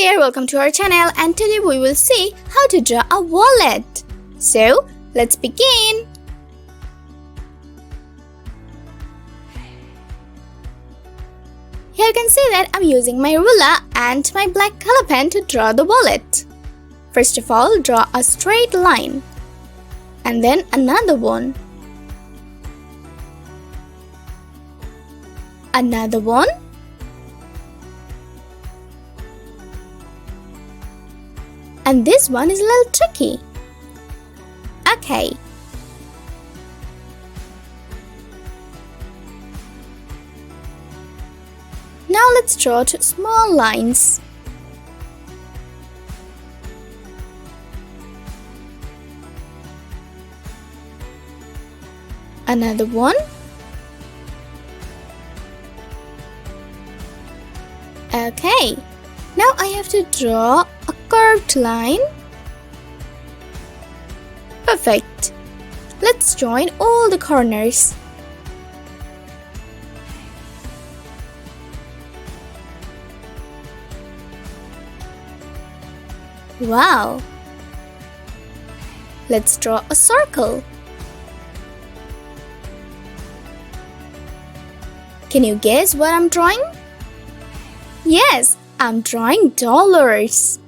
there, welcome to our channel, and today we will see how to draw a wallet. So, let's begin. Here you can see that I'm using my ruler and my black color pen to draw the wallet. First of all, draw a straight line and then another one. Another one. And this one is a little tricky. Okay. Now let's draw two small lines. Another one. Okay. Now I have to draw a curved line. Perfect. Let's join all the corners. Wow! Let's draw a circle. Can you guess what I'm drawing? Yes, I'm drawing dollars.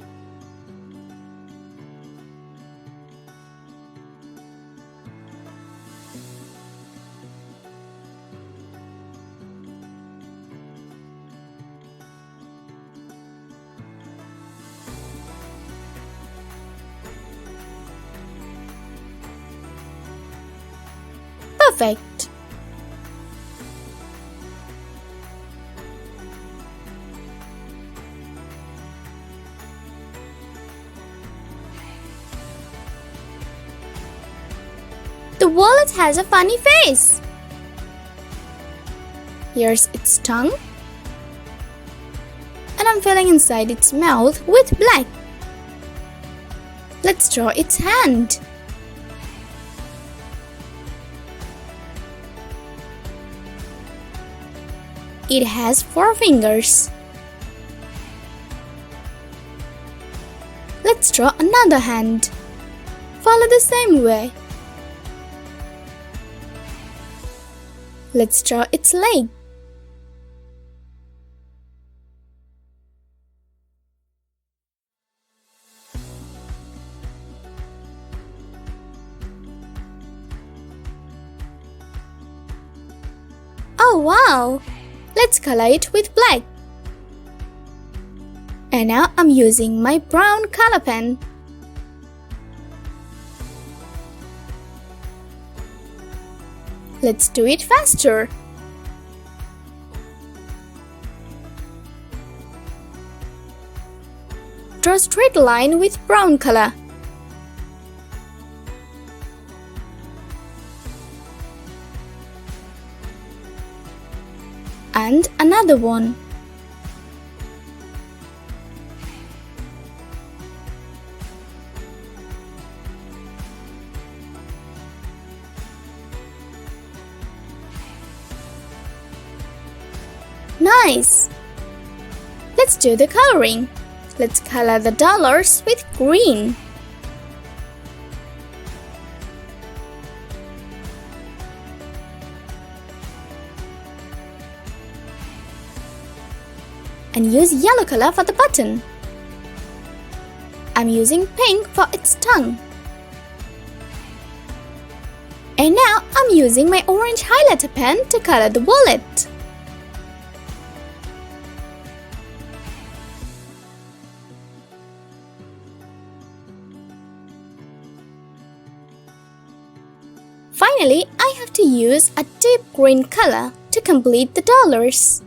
Perfect. The wallet has a funny face. Here's its tongue. And I'm filling inside its mouth with black. Let's draw its hand. It has 4 fingers. Let's draw another hand. Follow the same way. Let's draw its leg. Oh wow! Let's color it with black. And now I'm using my brown color pen. Let's do it faster. Draw a straight line with brown color. And another one. Nice! Let's do the coloring. Let's color the dollars with green. And use yellow color for the button. I'm using pink for its tongue. And now I'm using my orange highlighter pen to color the wallet. Finally, I have to use a deep green color to complete the dollars.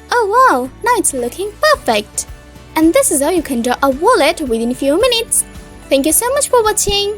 Oh wow, now it's looking perfect! And this is how you can draw a wallet within a few minutes. Thank you so much for watching.